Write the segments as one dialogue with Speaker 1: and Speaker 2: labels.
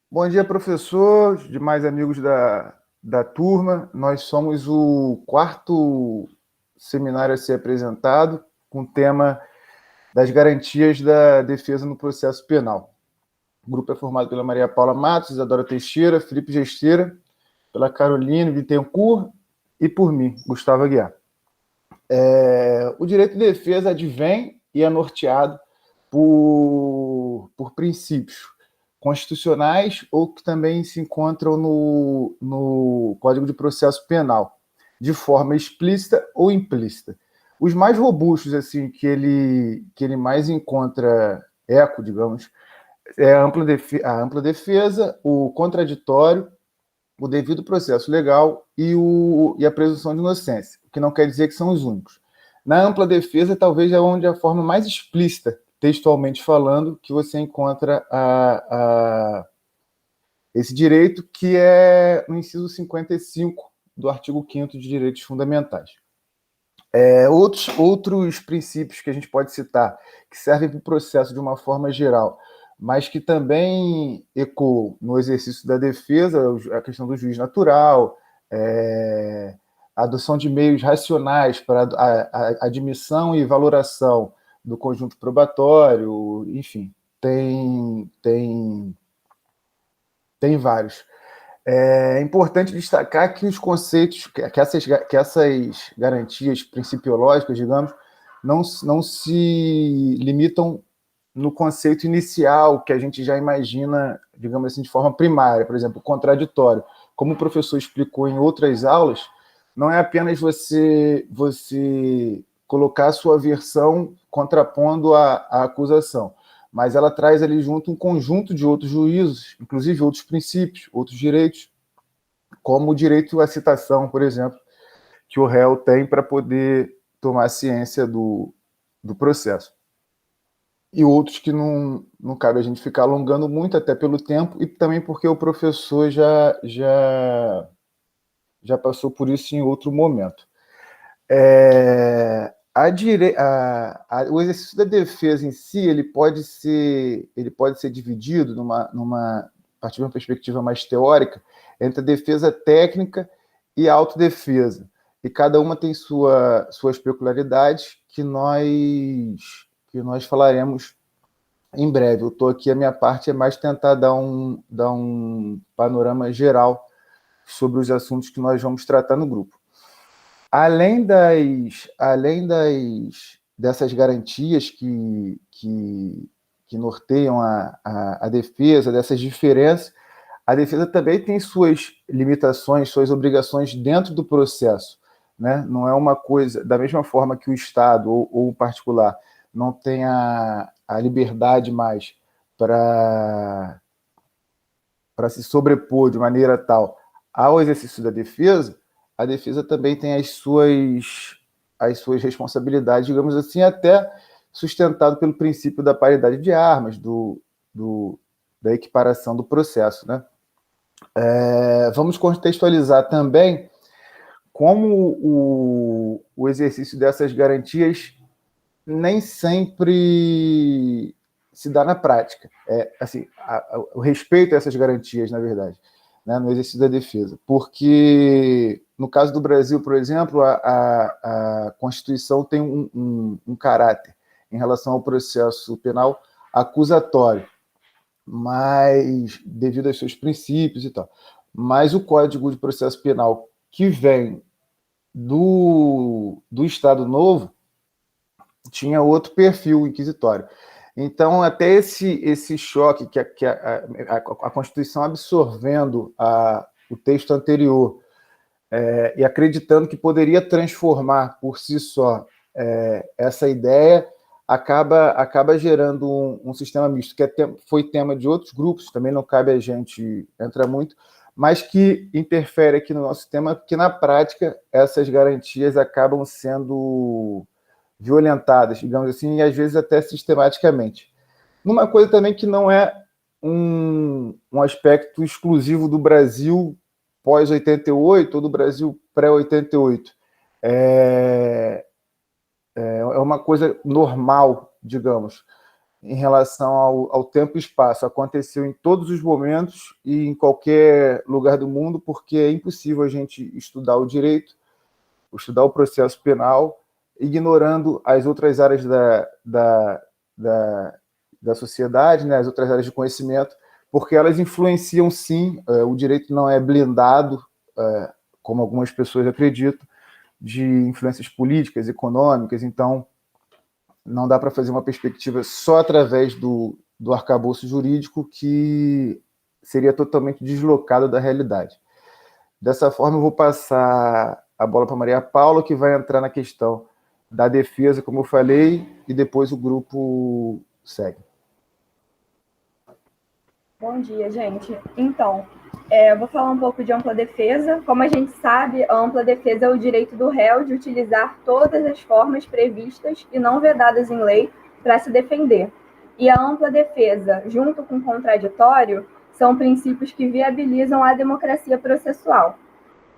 Speaker 1: Bom dia, professor, demais amigos da turma. Nós somos o quarto seminário a ser apresentado com o tema das garantias da defesa no processo penal. O grupo é formado pela Maria Paula Matos, Isadora Teixeira, Felipe Gesteira, pela Caroline Bittencourt e por mim, Gustavo Aguiar. O direito de defesa advém e é norteado por princípios constitucionais ou que também se encontram no Código de Processo Penal, de forma explícita ou implícita. Os mais robustos, assim, que ele mais encontra eco, digamos, é a ampla defesa, o contraditório, o devido processo legal e a presunção de inocência, o que não quer dizer que são os únicos. Na ampla defesa, talvez é onde a forma mais explícita, textualmente falando, que você encontra esse direito, que é no inciso 55 do artigo 5º de Direitos Fundamentais. Outros princípios que a gente pode citar, que servem para o processo de uma forma geral, mas que também ecoam no exercício da defesa, a questão do juiz natural, a adoção de meios racionais para a admissão e valoração do conjunto probatório, enfim, tem vários. É importante destacar que os conceitos, que essas garantias principiológicas, digamos, não se limitam no conceito inicial que a gente já imagina, digamos assim, de forma primária. Por exemplo, o contraditório. Como o professor explicou em outras aulas, não é apenas você colocar a sua versão contrapondo a acusação, mas ela traz ali junto um conjunto de outros juízos, inclusive outros princípios, outros direitos, como o direito à citação, por exemplo, que o réu tem para poder tomar ciência do processo. E outros que não cabe a gente ficar alongando muito, até pelo tempo, e também porque o professor já passou por isso em outro momento. O exercício da defesa em si ele pode ser dividido a partir de uma perspectiva mais teórica entre a defesa técnica e a autodefesa, e cada uma tem suas peculiaridades que nós falaremos em breve. Eu estou aqui, a minha parte é mais tentar dar um panorama geral sobre os assuntos que nós vamos tratar no grupo. Dessas garantias que norteiam a defesa, dessas diferenças, a defesa também tem suas limitações, suas obrigações dentro do processo. Né? Não é uma coisa, da mesma forma que o Estado ou o particular não tem a liberdade mais para se sobrepor de maneira tal ao exercício da defesa, a defesa também tem as suas responsabilidades, digamos assim, até sustentado pelo princípio da paridade de armas, da equiparação do processo. Né? Vamos contextualizar também como o exercício dessas garantias nem sempre se dá na prática. O respeito a essas garantias, na verdade, né, no exercício da defesa. Porque, no caso do Brasil, por exemplo, a Constituição tem um caráter em relação ao processo penal acusatório, mas devido aos seus princípios e tal. Mas o Código de Processo Penal que vem do Estado Novo tinha outro perfil inquisitório. Então, até esse choque que a Constituição absorvendo o texto anterior e acreditando que poderia transformar por si só essa ideia, acaba gerando um sistema misto, que foi tema de outros grupos, também não cabe a gente entrar muito, mas que interfere aqui no nosso tema, porque na prática essas garantias acabam sendo violentadas, digamos assim, e às vezes até sistematicamente. Numa coisa também que não é um aspecto exclusivo do Brasil pós-88 ou do Brasil pré-88. É uma coisa normal, digamos. em relação ao tempo e espaço. Aconteceu em todos os momentos e em qualquer lugar do mundo, porque é impossível a gente estudar o direito, estudar o processo penal, ignorando as outras áreas da sociedade, né, as outras áreas de conhecimento, porque elas influenciam, sim. O direito não é blindado, como algumas pessoas acreditam, de influências políticas, econômicas. Então, não dá para fazer uma perspectiva só através do arcabouço jurídico, que seria totalmente deslocado da realidade. Dessa forma, eu vou passar a bola para Maria Paula, que vai entrar na questão da defesa, como eu falei, e depois o grupo segue.
Speaker 2: Bom dia, gente. Então, eu vou falar um pouco de ampla defesa. Como a gente sabe, a ampla defesa é o direito do réu de utilizar todas as formas previstas e não vedadas em lei para se defender. E a ampla defesa, junto com o contraditório, são princípios que viabilizam a democracia processual.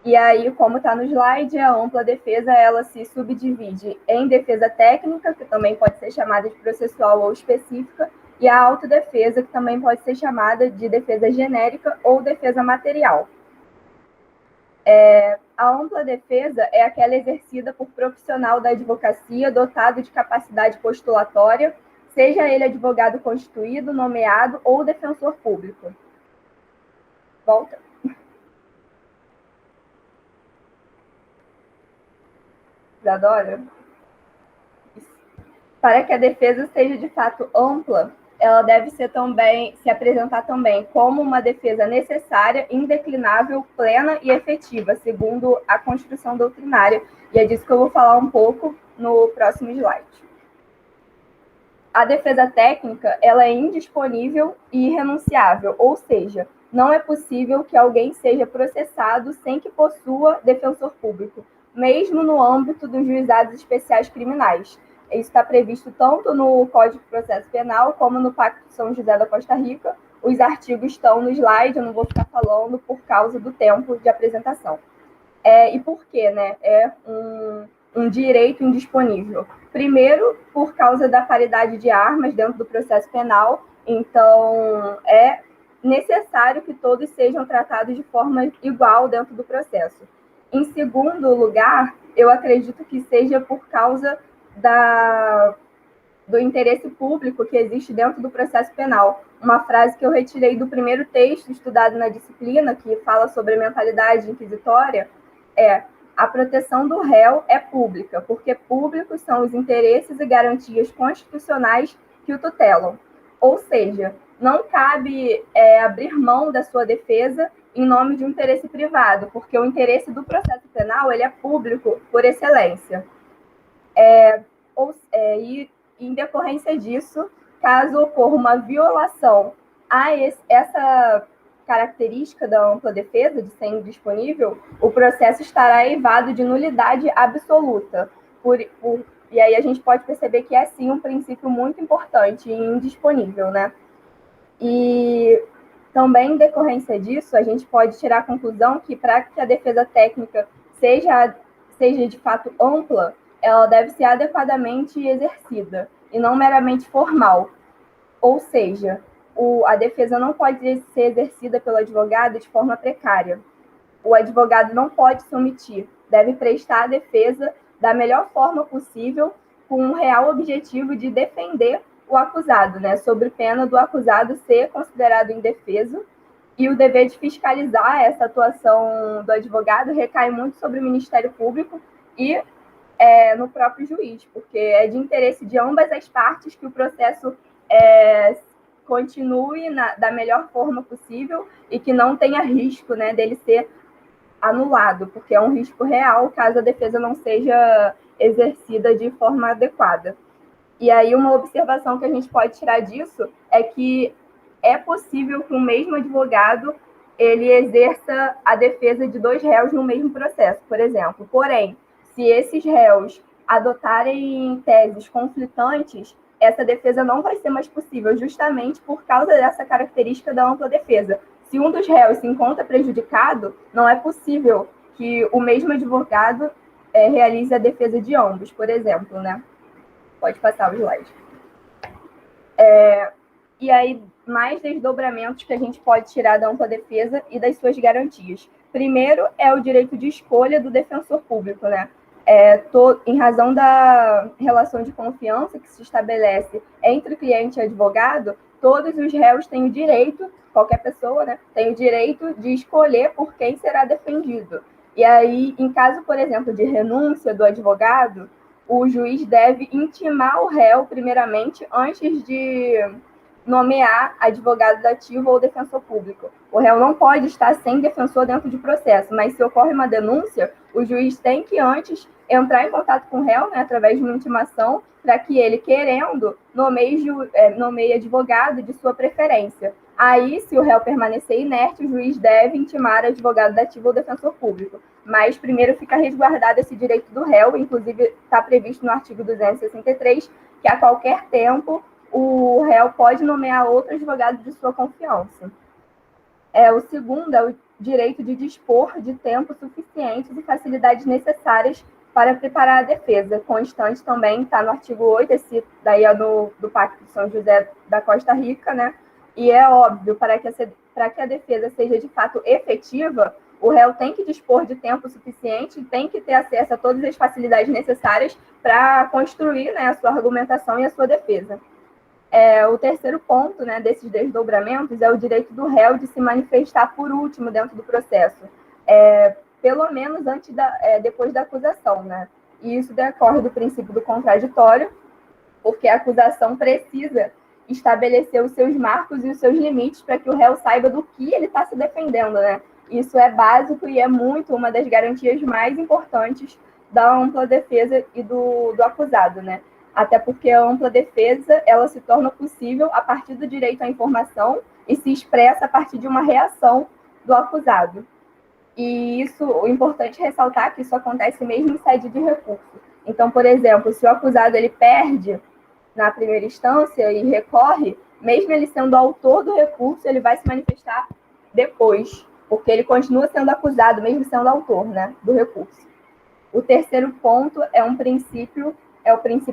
Speaker 2: E aí, como está no slide, a ampla defesa ela se subdivide em defesa técnica, que também pode ser chamada de processual ou específica, e a autodefesa, que também pode ser chamada de defesa genérica ou defesa material. A ampla defesa é aquela exercida por profissional da advocacia dotado de capacidade postulatória, seja ele advogado constituído, nomeado ou defensor público. Volta. Isadora? Para que a defesa seja de fato ampla, ela deve se apresentar também como uma defesa necessária, indeclinável, plena e efetiva, segundo a Constituição doutrinária, e é disso que eu vou falar um pouco no próximo slide. A defesa técnica, ela é indisponível e irrenunciável, ou seja, não é possível que alguém seja processado sem que possua defensor público, mesmo no âmbito dos juizados especiais criminais. Isso está previsto tanto no Código de Processo Penal como no Pacto de São José da Costa Rica. Os artigos estão no slide, eu não vou ficar falando por causa do tempo de apresentação. E por quê? Né? É um direito indisponível. Primeiro, por causa da paridade de armas dentro do processo penal, então é necessário que todos sejam tratados de forma igual dentro do processo. Em segundo lugar, eu acredito que seja por causa do interesse público que existe dentro do processo penal. Uma frase que eu retirei do primeiro texto estudado na disciplina, que fala sobre a mentalidade inquisitória, é: a proteção do réu é pública, porque públicos são os interesses e garantias constitucionais que o tutelam. Ou seja, não cabe abrir mão da sua defesa em nome de um interesse privado, porque o interesse do processo penal ele é público por excelência. E, em decorrência disso, caso ocorra uma violação a essa característica da ampla defesa, de ser indisponível, o processo estará eivado de nulidade absoluta. E aí a gente pode perceber que é, sim, um princípio muito importante e indisponível, né? E também, em decorrência disso, a gente pode tirar a conclusão que, para que a defesa técnica seja de fato ampla, ela deve ser adequadamente exercida e não meramente formal. Ou seja, a defesa não pode ser exercida pelo advogado de forma precária. O advogado não pode se omitir, deve prestar a defesa da melhor forma possível, com um real objetivo de defender o acusado, né, sob pena do acusado ser considerado indefeso. E o dever de fiscalizar essa atuação do advogado recai muito sobre o Ministério Público e no próprio juiz, porque é de interesse de ambas as partes que o processo continue da melhor forma possível e que não tenha risco, né, dele ser anulado, porque é um risco real caso a defesa não seja exercida de forma adequada. E aí uma observação que a gente pode tirar disso é que é possível que o mesmo advogado ele exerça a defesa de dois réus no mesmo processo, por exemplo. Porém, se esses réus adotarem teses conflitantes, essa defesa não vai ser mais possível, justamente por causa dessa característica da ampla defesa. Se um dos réus se encontra prejudicado, não é possível que o mesmo advogado realize a defesa de ambos, por exemplo, né? Pode passar o slide. E aí, mais desdobramentos que a gente pode tirar da ampla defesa e das suas garantias. Primeiro é o direito de escolha do defensor público, né? Em razão da relação de confiança que se estabelece entre cliente e advogado, todos os réus têm o direito, qualquer pessoa, né, tem o direito de escolher por quem será defendido. E aí, em caso, por exemplo, de renúncia do advogado, o juiz deve intimar o réu, primeiramente, antes de nomear advogado dativo ou defensor público. O réu não pode estar sem defensor dentro de processo, mas se ocorre uma denúncia, o juiz tem que antes entrar em contato com o réu, né, através de uma intimação, para que ele, querendo, nomeie advogado de sua preferência. Aí, se o réu permanecer inerte, o juiz deve intimar advogado dativo ou defensor público. Mas primeiro fica resguardado esse direito do réu, inclusive está previsto no artigo 263, que a qualquer tempo o réu pode nomear outro advogado de sua confiança. O segundo é o direito de dispor de tempo suficiente e facilidades necessárias para preparar a defesa, constante também, está no artigo 8, esse daí é do Pacto de São José da Costa Rica, né? E é óbvio, para que a defesa seja de fato efetiva, o réu tem que dispor de tempo suficiente, tem que ter acesso a todas as facilidades necessárias para construir, né, a sua argumentação e a sua defesa. O terceiro ponto, né, desses desdobramentos é o direito do réu de se manifestar por último dentro do processo, pelo menos depois da acusação, né? E isso decorre do princípio do contraditório, porque a acusação precisa estabelecer os seus marcos e os seus limites para que o réu saiba do que ele está se defendendo, né? Isso é básico e é muito uma das garantias mais importantes da ampla defesa e do acusado, né? Até porque a ampla defesa, ela se torna possível a partir do direito à informação e se expressa a partir de uma reação do acusado. E isso, o importante é ressaltar que isso acontece mesmo em sede de recurso. Então, por exemplo, se o acusado ele perde na primeira instância e recorre, mesmo ele sendo autor do recurso, ele vai se manifestar depois, porque ele continua sendo acusado, mesmo sendo autor, né, do recurso. O terceiro ponto é o princípio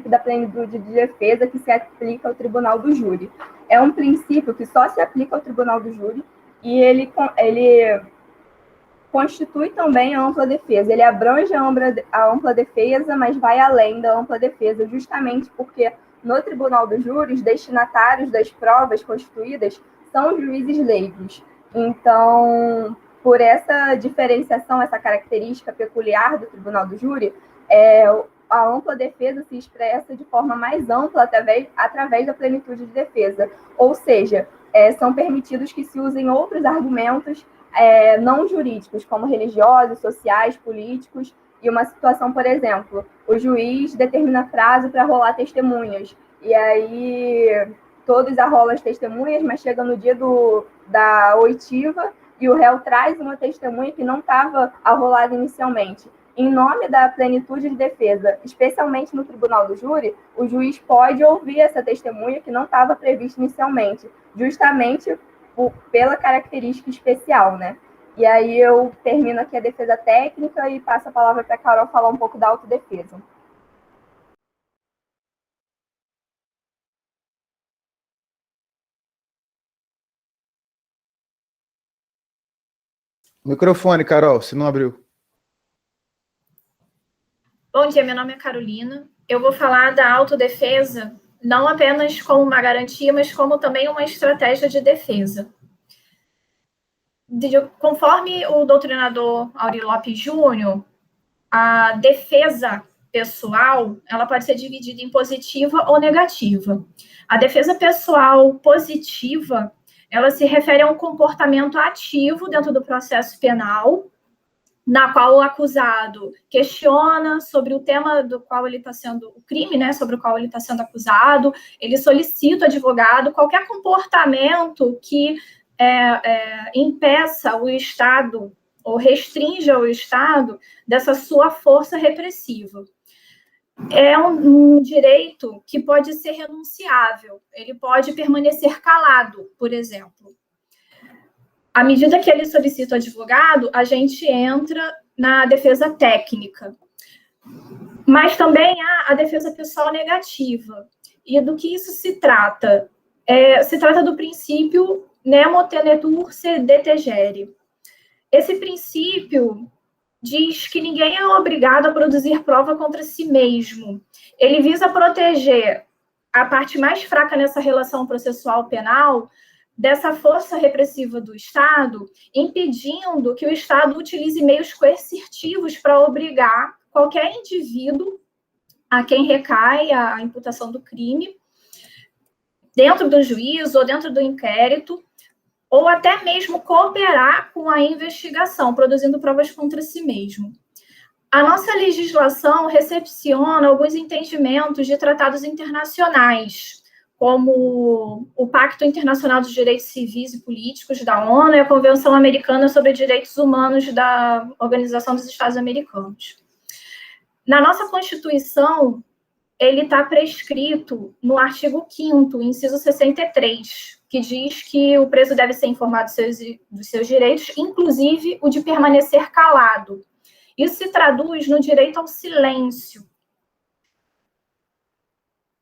Speaker 2: da plenitude de defesa que se aplica ao tribunal do júri. É um princípio que só se aplica ao tribunal do júri e ele constitui também a ampla defesa. Ele abrange a ampla defesa, mas vai além da ampla defesa, justamente porque no tribunal do júri, os destinatários das provas constituídas são os juízes leigos. Então, por essa diferenciação, essa característica peculiar do tribunal do júri, a ampla defesa se expressa de forma mais ampla através da plenitude de defesa. Ou seja, são permitidos que se usem outros argumentos não jurídicos, como religiosos, sociais, políticos, e uma situação, por exemplo, o juiz determina prazo para rolar testemunhas, e aí todos arrolam as testemunhas, mas chega no dia da oitiva e o réu traz uma testemunha que não estava arrolada inicialmente. Em nome da plenitude de defesa, especialmente no tribunal do júri, o juiz pode ouvir essa testemunha que não estava prevista inicialmente, justamente pela característica especial, né? E aí eu termino aqui a defesa técnica e passo a palavra para a Carol falar um pouco da autodefesa.
Speaker 1: Microfone, Carol, se não abriu.
Speaker 3: Bom dia, meu nome é Carolina. Eu vou falar da autodefesa, não apenas como uma garantia, mas como também uma estratégia de defesa. Conforme o doutrinador Aury Lopes Júnior, a defesa pessoal, ela pode ser dividida em positiva ou negativa. A defesa pessoal positiva, ela se refere a um comportamento ativo dentro do processo penal, na qual o acusado questiona sobre o tema do qual ele está sendo, o crime, né, sobre o qual ele está sendo acusado, ele solicita o advogado, qualquer comportamento que impeça o Estado ou restrinja o Estado dessa sua força repressiva. É um direito que pode ser renunciável, ele pode permanecer calado, por exemplo. À medida que ele solicita o advogado, a gente entra na defesa técnica. Mas também há a defesa pessoal negativa. E do que isso se trata? se trata do princípio nemo tenetur se detegere. Esse princípio diz que ninguém é obrigado a produzir prova contra si mesmo. Ele visa proteger a parte mais fraca nessa relação processual penal dessa força repressiva do Estado, impedindo que o Estado utilize meios coercitivos para obrigar qualquer indivíduo a quem recai a imputação do crime, dentro do juízo ou dentro do inquérito, ou até mesmo cooperar com a investigação, produzindo provas contra si mesmo. A nossa legislação recepciona alguns entendimentos de tratados internacionais, como o Pacto Internacional dos Direitos Civis e Políticos da ONU e a Convenção Americana sobre Direitos Humanos da Organização dos Estados Americanos. Na nossa Constituição, ele está prescrito no artigo 5º, inciso 63, que diz que o preso deve ser informado dos seus direitos, inclusive o de permanecer calado. Isso se traduz no direito ao silêncio.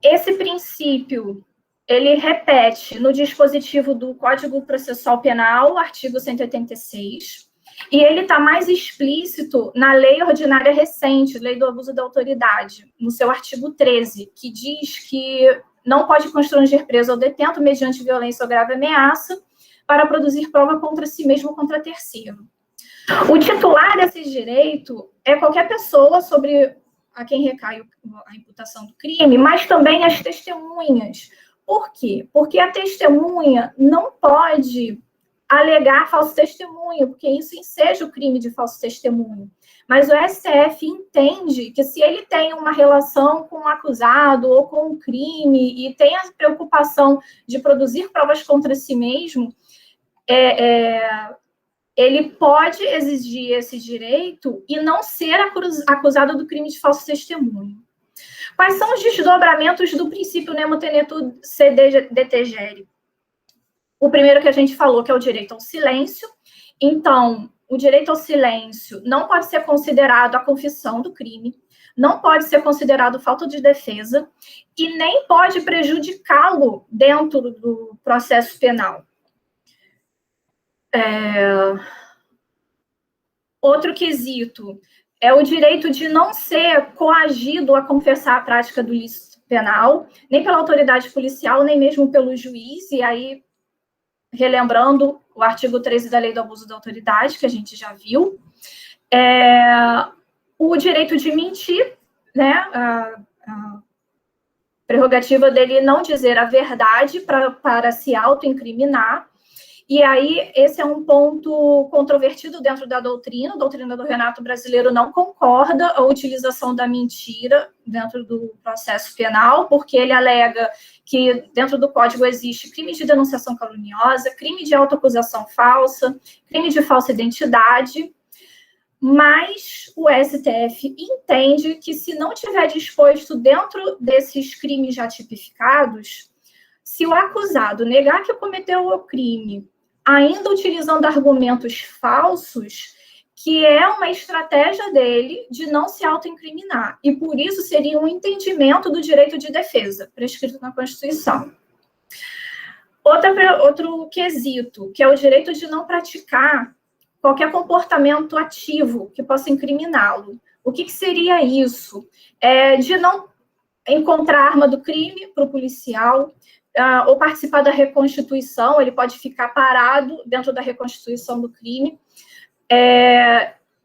Speaker 3: Esse princípio, ele repete no dispositivo do Código Processual Penal, artigo 186, e ele está mais explícito na Lei Ordinária recente, Lei do Abuso da Autoridade, no seu artigo 13, que diz que não pode constranger preso ou detento mediante violência ou grave ameaça para produzir prova contra si mesmo ou contra terceiro. O titular desse direito é qualquer pessoa sobre a quem recai a imputação do crime, mas também as testemunhas. Por quê? Porque a testemunha não pode alegar falso testemunho, porque isso enseja o crime de falso testemunho. Mas o STF entende que se ele tem uma relação com o acusado ou com o crime e tem a preocupação de produzir provas contra si mesmo, ele pode exigir esse direito e não ser acusado do crime de falso testemunho. Quais são os desdobramentos do princípio nemo tenetur se detegere? O primeiro que a gente falou, que é o direito ao silêncio. Então, o direito ao silêncio não pode ser considerado a confissão do crime, não pode ser considerado falta de defesa e nem pode prejudicá-lo dentro do processo penal. Outro quesito é o direito de não ser coagido a confessar a prática do ilícito penal, nem pela autoridade policial, nem mesmo pelo juiz, e aí, relembrando o artigo 13 da Lei do Abuso da Autoridade, que a gente já viu, o direito de mentir, né, a prerrogativa dele não dizer a verdade para se autoincriminar. E aí, esse é um ponto controvertido dentro da doutrina. A doutrina do Renato Brasileiro não concorda a utilização da mentira dentro do processo penal, porque ele alega que dentro do Código existe crime de denunciação caluniosa, crime de autoacusação falsa, crime de falsa identidade, mas o STF entende que se não tiver disposto dentro desses crimes já tipificados, se o acusado negar que cometeu o crime, ainda utilizando argumentos falsos, que é uma estratégia dele de não se autoincriminar. E por isso seria um entendimento do direito de defesa, prescrito na Constituição. Outro quesito, que é o direito de não praticar qualquer comportamento ativo que possa incriminá-lo. O que seria isso? De não encontrar a arma do crime para o policial, ou participar da reconstituição, ele pode ficar parado dentro da reconstituição do crime.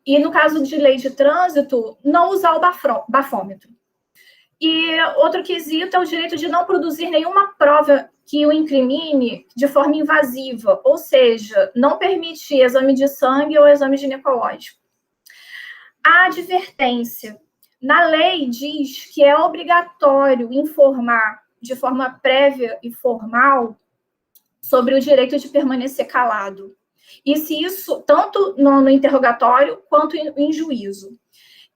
Speaker 3: E no caso de lei de trânsito, não usar o bafômetro. E outro quesito é o direito de não produzir nenhuma prova que o incrimine de forma invasiva, ou seja, não permitir exame de sangue ou exame ginecológico. A advertência. Na lei diz que é obrigatório informar de forma prévia e formal sobre o direito de permanecer calado. E se isso, tanto no interrogatório quanto em juízo.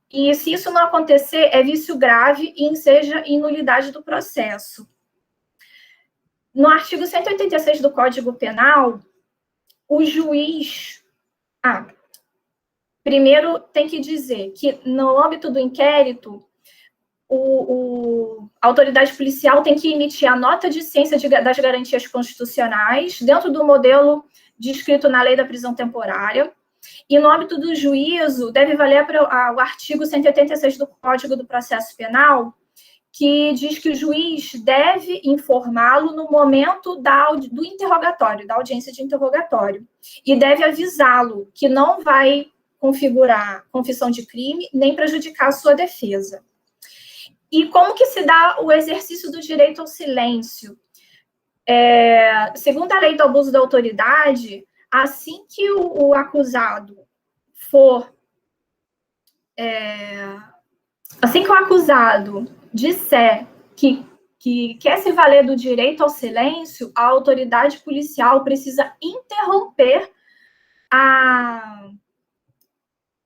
Speaker 3: E se isso não acontecer, é vício grave e enseja nulidade do processo. No artigo 186 do Código Penal, o juiz... primeiro tem que dizer que no âmbito do inquérito, a autoridade policial tem que emitir a nota de ciência das garantias constitucionais dentro do modelo descrito na lei da prisão temporária, e no âmbito do juízo deve valer o artigo 186 do Código do Processo Penal, que diz que o juiz deve informá-lo no momento do interrogatório, da audiência de interrogatório, e deve avisá-lo que não vai configurar confissão de crime nem prejudicar a sua defesa. E como que se dá o exercício do direito ao silêncio? Segundo a lei do abuso da autoridade, assim que o acusado disser que quer se valer do direito ao silêncio, a autoridade policial precisa interromper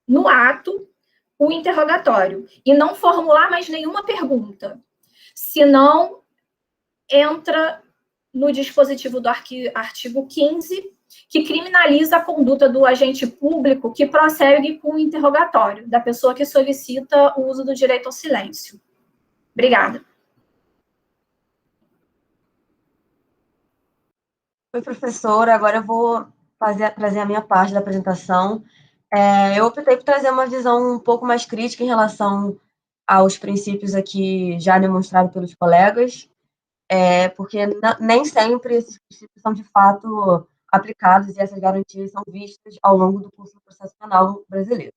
Speaker 3: no ato o interrogatório e não formular mais nenhuma pergunta, senão entra no dispositivo do artigo 15, que criminaliza a conduta do agente público que prossegue com o interrogatório da pessoa que solicita o uso do direito ao silêncio. Obrigada.
Speaker 4: Oi, professora. Agora eu vou trazer a minha parte da apresentação. Eu optei por trazer uma visão um pouco mais crítica em relação aos princípios aqui já demonstrados pelos colegas, porque nem sempre esses princípios são, de fato, aplicados e essas garantias são vistas ao longo do curso do processo penal brasileiro.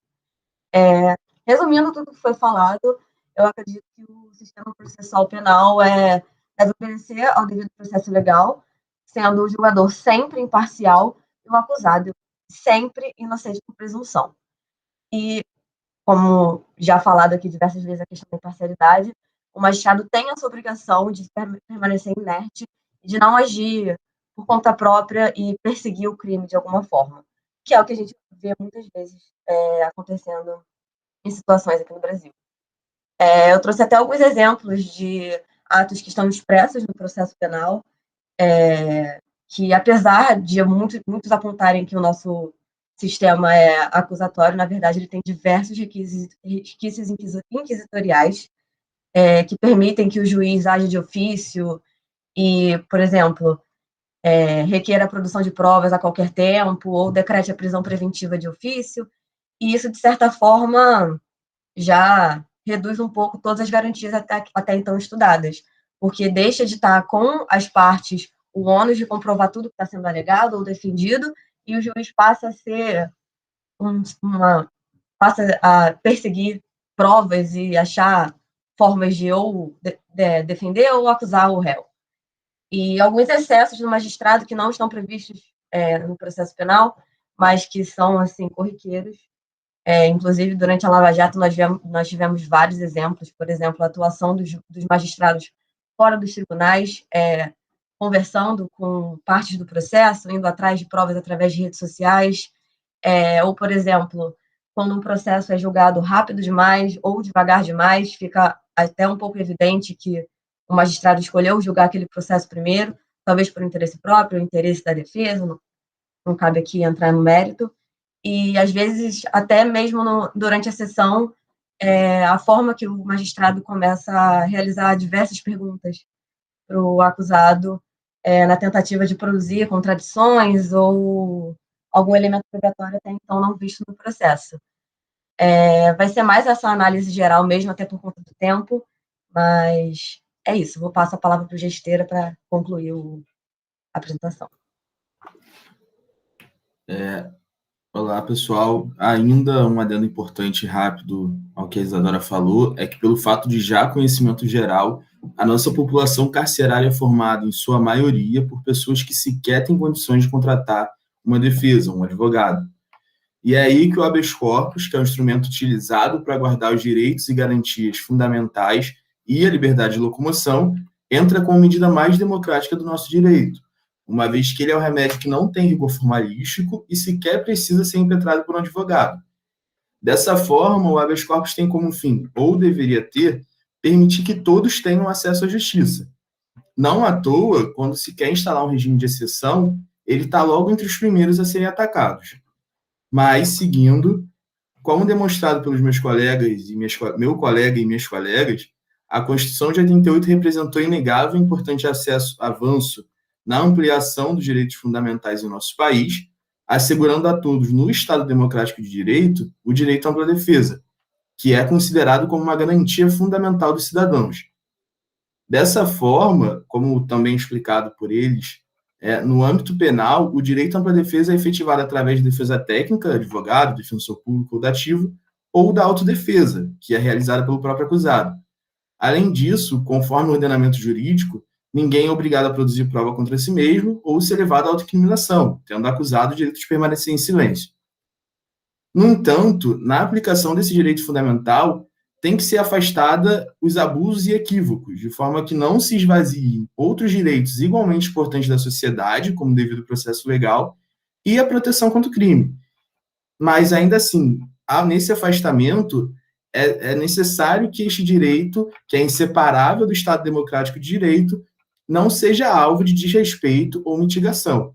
Speaker 4: Resumindo tudo que foi falado, eu acredito que o sistema processual penal deve obedecer ao devido processo legal, sendo o julgador sempre imparcial e o acusado sempre inocente por presunção. E, como já falado aqui diversas vezes a questão da imparcialidade, o magistrado tem essa obrigação de permanecer inerte e de não agir por conta própria e perseguir o crime de alguma forma, que é o que a gente vê muitas vezes acontecendo em situações aqui no Brasil. Eu trouxe até alguns exemplos de atos que estão expressos no processo penal, que, apesar de muitos apontarem que o nosso sistema é acusatório, na verdade, ele tem diversos requisitos inquisitoriais que permitem que o juiz age de ofício e, por exemplo, requeira a produção de provas a qualquer tempo ou decrete a prisão preventiva de ofício, e isso, de certa forma, já reduz um pouco todas as garantias até então estudadas, porque deixa de estar com as partes o ônus de comprovar tudo que está sendo alegado ou defendido, e o juiz passa a ser passa a perseguir provas e achar formas de ou defender ou acusar o réu. E alguns excessos do magistrado que não estão previstos no processo penal, mas que são, assim, corriqueiros. Inclusive, durante a Lava Jato, nós tivemos vários exemplos, por exemplo, a atuação dos magistrados fora dos tribunais, conversando com partes do processo, indo atrás de provas através de redes sociais, ou, por exemplo, quando um processo é julgado rápido demais ou devagar demais, fica até um pouco evidente que o magistrado escolheu julgar aquele processo primeiro, talvez por interesse próprio, interesse da defesa, não cabe aqui entrar no mérito, e, às vezes, até mesmo durante a sessão, a forma que o magistrado começa a realizar diversas perguntas para o acusado, na tentativa de produzir contradições ou algum elemento probatório até então não visto no processo. Vai ser mais essa análise geral mesmo, até por conta do tempo, mas é isso. Vou passar a palavra para o Gesteira para concluir a apresentação.
Speaker 5: Olá, pessoal. Ainda um adendo importante e rápido ao que a Isadora falou, é que pelo fato de já conhecimento geral, a nossa população carcerária é formada, em sua maioria, por pessoas que sequer têm condições de contratar uma defesa, um advogado. E é aí que o habeas corpus, que é um instrumento utilizado para guardar os direitos e garantias fundamentais e a liberdade de locomoção, entra como medida mais democrática do nosso direito, uma vez que ele é um remédio que não tem rigor formalístico e sequer precisa ser impetrado por um advogado. Dessa forma, o habeas corpus tem como fim, ou deveria ter, permitir que todos tenham acesso à justiça. Não à toa, quando se quer instalar um regime de exceção, ele está logo entre os primeiros a serem atacados. Mas, seguindo, como demonstrado pelos meus colegas e meu colega e minhas colegas, a Constituição de 88 representou inegável e importante avanço na ampliação dos direitos fundamentais em nosso país, assegurando a todos, no Estado Democrático de Direito, o direito à ampla defesa, que é considerado como uma garantia fundamental dos cidadãos. Dessa forma, como também explicado por eles, no âmbito penal, o direito à ampla defesa é efetivado através de defesa técnica, advogado, defensor público ou dativo, ou da autodefesa, que é realizada pelo próprio acusado. Além disso, conforme o ordenamento jurídico, ninguém é obrigado a produzir prova contra si mesmo ou ser levado à autoincriminação, tendo acusado o direito de permanecer em silêncio. No entanto, na aplicação desse direito fundamental, tem que ser afastada os abusos e equívocos, de forma que não se esvaziem outros direitos igualmente importantes da sociedade, como o devido processo legal, e a proteção contra o crime. Mas, ainda assim, nesse afastamento, é necessário que este direito, que é inseparável do Estado Democrático de Direito, não seja alvo de desrespeito ou mitigação.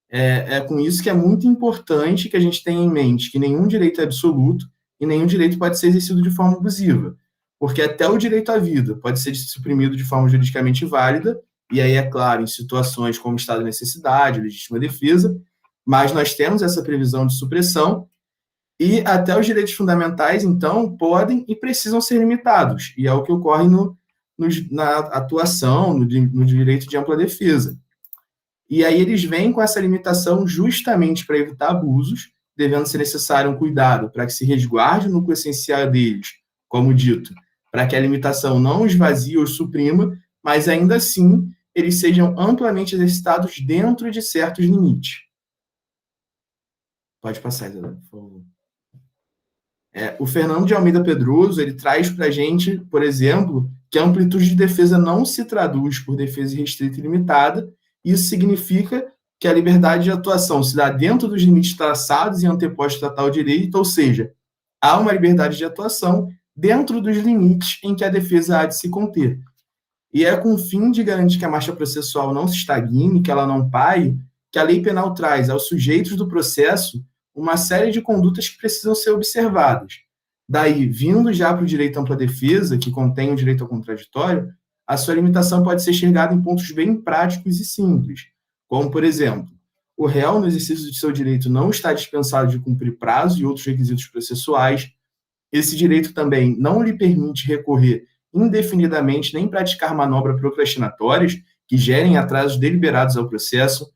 Speaker 5: É com isso que é muito importante que a gente tenha em mente que nenhum direito é absoluto e nenhum direito pode ser exercido de forma abusiva, porque até o direito à vida pode ser suprimido de forma juridicamente válida, e aí, é claro, em situações como estado de necessidade, legítima defesa, mas nós temos essa previsão de supressão, e até os direitos fundamentais, então, podem e precisam ser limitados, e é o que ocorre na atuação, no direito de ampla defesa. E aí eles vêm com essa limitação justamente para evitar abusos, devendo ser necessário um cuidado para que se resguarde o núcleo essencial deles, como dito, para que a limitação não esvazie ou suprima, mas ainda assim eles sejam amplamente exercitados dentro de certos limites. Pode passar, Isadora, por favor. O Fernando de Almeida Pedroso, ele traz para a gente, por exemplo, que a amplitude de defesa não se traduz por defesa restrita e limitada. Isso significa que a liberdade de atuação se dá dentro dos limites traçados e antepostos a tal direito, ou seja, há uma liberdade de atuação dentro dos limites em que a defesa há de se conter. E é com o fim de garantir que a marcha processual não se estagne, que ela não pare, que a lei penal traz aos sujeitos do processo uma série de condutas que precisam ser observadas. Daí, vindo já para o direito à ampla defesa, que contém o direito ao contraditório, a sua limitação pode ser enxergada em pontos bem práticos e simples, como, por exemplo, o réu, no exercício de seu direito, não está dispensado de cumprir prazo e outros requisitos processuais. Esse direito também não lhe permite recorrer indefinidamente nem praticar manobras procrastinatórias que gerem atrasos deliberados ao processo.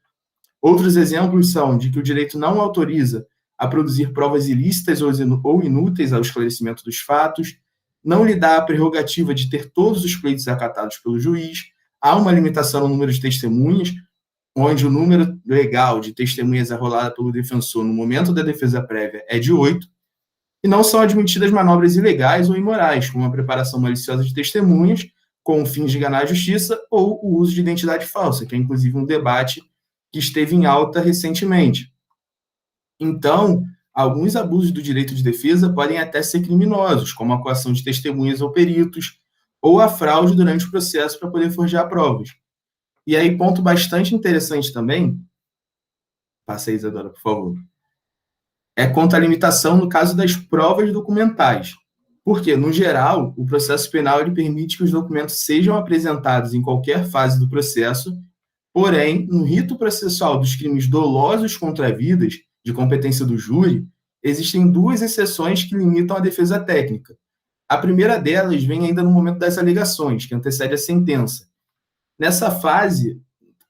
Speaker 5: Outros exemplos são de que o direito não autoriza a produzir provas ilícitas ou inúteis ao esclarecimento dos fatos, não lhe dá a prerrogativa de ter todos os pleitos acatados pelo juiz, há uma limitação no número de testemunhas, onde o número legal de testemunhas arrolada pelo defensor no momento da defesa prévia é de 8, e não são admitidas manobras ilegais ou imorais, como a preparação maliciosa de testemunhas, com fins de enganar a justiça, ou o uso de identidade falsa, que é inclusive um debate que esteve em alta recentemente. Então, alguns abusos do direito de defesa podem até ser criminosos, como a coação de testemunhas ou peritos, ou a fraude durante o processo para poder forjar provas. E aí, ponto bastante interessante também, passa aí, Isadora, por favor, é quanto à limitação no caso das provas documentais. Porque, no geral, o processo penal ele permite que os documentos sejam apresentados em qualquer fase do processo, porém, no rito processual dos crimes dolosos contra vidas, de competência do júri, existem duas exceções que limitam a defesa técnica. A primeira delas vem ainda no momento das alegações, que antecede a sentença. Nessa fase,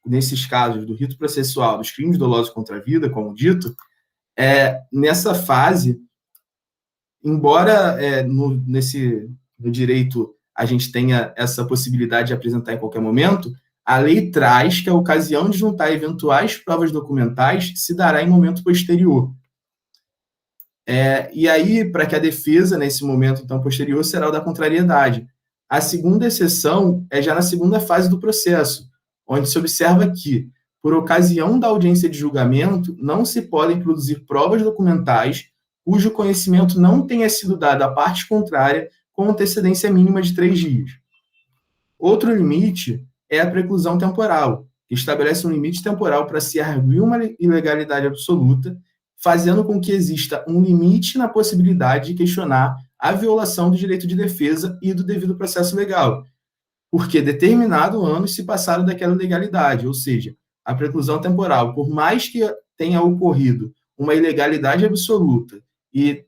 Speaker 5: nesses casos do rito processual dos crimes dolosos contra a vida, como dito, nessa fase, embora no direito a gente tenha essa possibilidade de apresentar em qualquer momento, a lei traz que a ocasião de juntar eventuais provas documentais se dará em momento posterior. E aí, para que a defesa, nesse momento então posterior, será o da contrariedade. A segunda exceção é já na segunda fase do processo, onde se observa que, por ocasião da audiência de julgamento, não se podem produzir provas documentais cujo conhecimento não tenha sido dado à parte contrária com antecedência mínima de 3 dias. Outro limite é a preclusão temporal, que estabelece um limite temporal para se arguir uma ilegalidade absoluta, fazendo com que exista um limite na possibilidade de questionar a violação do direito de defesa e do devido processo legal, porque determinado ano se passaram daquela legalidade, ou seja, a preclusão temporal, por mais que tenha ocorrido uma ilegalidade absoluta e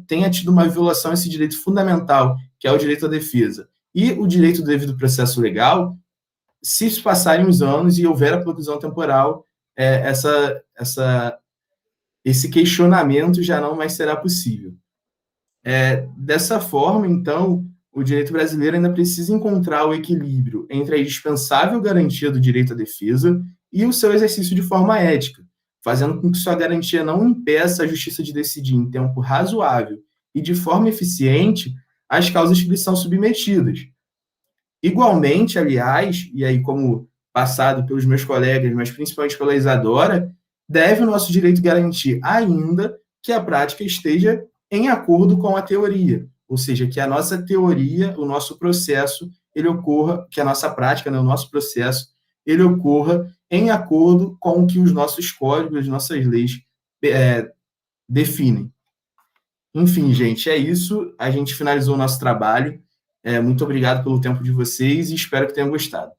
Speaker 5: tenha tido uma violação a esse direito fundamental, que é o direito à defesa, e o direito do devido processo legal, se se passarem os anos e houver a preclusão temporal, esse questionamento já não mais será possível. Dessa forma, então, o direito brasileiro ainda precisa encontrar o equilíbrio entre a indispensável garantia do direito à defesa e o seu exercício de forma ética, fazendo com que sua garantia não impeça a justiça de decidir em tempo razoável e de forma eficiente as causas que lhes são submetidas. Igualmente, aliás, e aí como passado pelos meus colegas, mas principalmente pela Isadora, deve o nosso direito garantir ainda que a prática esteja em acordo com a teoria, ou seja, que a nossa teoria, o nosso processo, ele ocorra, que a nossa prática, né, o nosso processo, ele ocorra em acordo com o que os nossos códigos, as nossas leis definem. Enfim, gente, é isso. A gente finalizou o nosso trabalho. Muito obrigado pelo tempo de vocês e espero que tenham gostado.